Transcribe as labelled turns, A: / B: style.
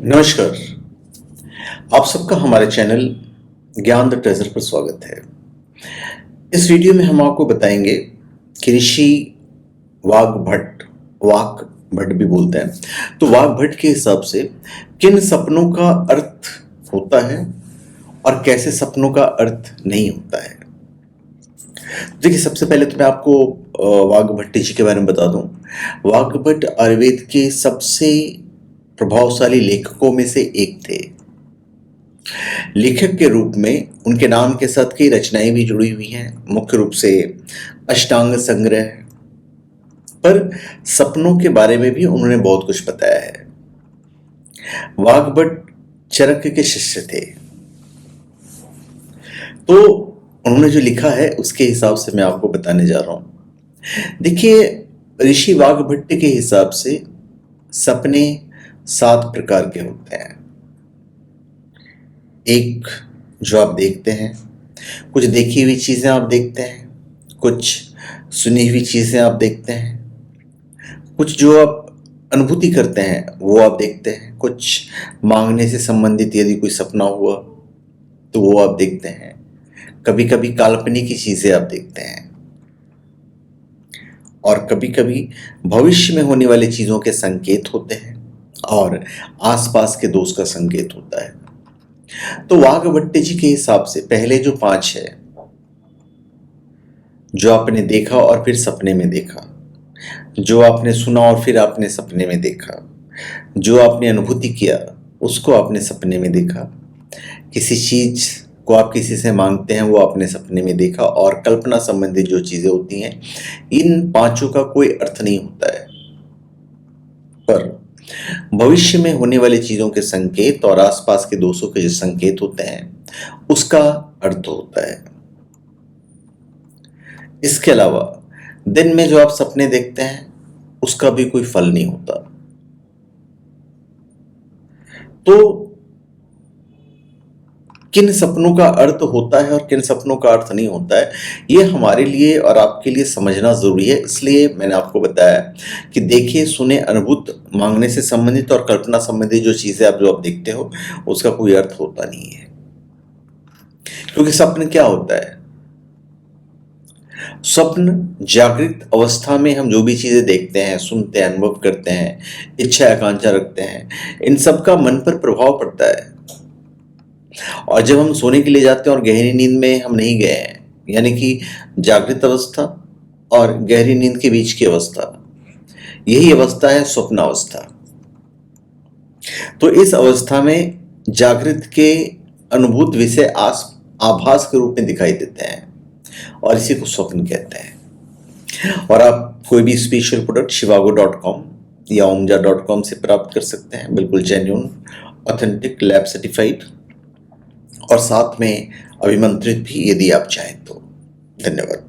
A: नमस्कार। आप सबका हमारे चैनल ज्ञान द ट्रेजर पर स्वागत है। इस वीडियो में हम आपको बताएंगे कि ऋषि वाक भट्ट भी बोलते हैं, तो वाक भट्ट के हिसाब से किन सपनों का अर्थ होता है और कैसे सपनों का अर्थ नहीं होता है। देखिए, सबसे पहले तो मैं आपको वाक भट्ट जी के बारे में बता दूं। वाक भट्ट आयुर्वेद के सबसे प्रभावशाली लेखकों में से एक थे। लेखक के रूप में उनके नाम के साथ कई रचनाएं भी जुड़ी हुई हैं, मुख्य रूप से अष्टांग संग्रह, पर सपनों के बारे में भी उन्होंने बहुत कुछ बताया है। वाग्भट चरक के शिष्य थे, तो उन्होंने जो लिखा है उसके हिसाब से मैं आपको बताने जा रहा हूं। देखिए, ऋषि वाग्भट के हिसाब से सपने 7 प्रकार के होते हैं। एक, जो आप देखते हैं, कुछ देखी हुई चीजें आप देखते हैं, कुछ सुनी हुई चीजें आप देखते हैं, कुछ जो आप अनुभूति करते हैं वो आप देखते हैं, कुछ मांगने से संबंधित यदि कोई सपना हुआ तो वो आप देखते हैं, कभी कभी काल्पनिक की चीजें आप देखते हैं, और कभी कभी भविष्य में होने वाली चीजों के संकेत होते हैं और आसपास के दोष का संकेत होता है। तो वाग्भट जी के हिसाब से पहले जो 5 है, जो आपने देखा और फिर सपने में देखा, जो आपने सुना और फिर आपने सपने में देखा, जो आपने अनुभूति किया उसको आपने सपने में देखा, किसी चीज को आप किसी से मांगते हैं वो आपने सपने में देखा, और कल्पना संबंधित जो चीजें होती हैं, इन 5 का कोई अर्थ नहीं होता है, पर भविष्य में होने वाली चीजों के संकेत और आसपास के दोषों के जो संकेत होते हैं उसका अर्थ होता है। इसके अलावा दिन में जो आप सपने देखते हैं उसका भी कोई फल नहीं होता। तो किन सपनों का अर्थ होता है और किन सपनों का अर्थ नहीं होता है, ये हमारे लिए और आपके लिए समझना जरूरी है। इसलिए मैंने आपको बताया कि देखे सुने अनुभूत मांगने से संबंधित और कल्पना संबंधित जो चीजें आप देखते हो उसका कोई अर्थ होता नहीं है। क्योंकि स्वप्न क्या होता है? स्वप्न जागृत अवस्था में हम जो भी चीजें देखते हैं, सुनते हैं, अनुभव करते हैं, इच्छा आकांक्षा रखते हैं, इन सब का मन पर प्रभाव पड़ता है। और जब हम सोने के लिए जाते हैं और गहरी नींद में हम नहीं गए हैं, यानी कि जागृत अवस्था और गहरी नींद के बीच की अवस्था, यही अवस्था है स्वप्न अवस्था। तो इस अवस्था में जागृत के अनुभूत विषय आभास के रूप में दिखाई देते हैं और इसी को स्वप्न कहते हैं। और आप कोई भी स्पेशल प्रोडक्ट shivago.com या omja.com से प्राप्त कर सकते हैं, बिल्कुल जेन्युइन, ऑथेंटिक, लैब सर्टिफाइड, और साथ में अभिमंत्रित भी यदि आप चाहें तो। धन्यवाद।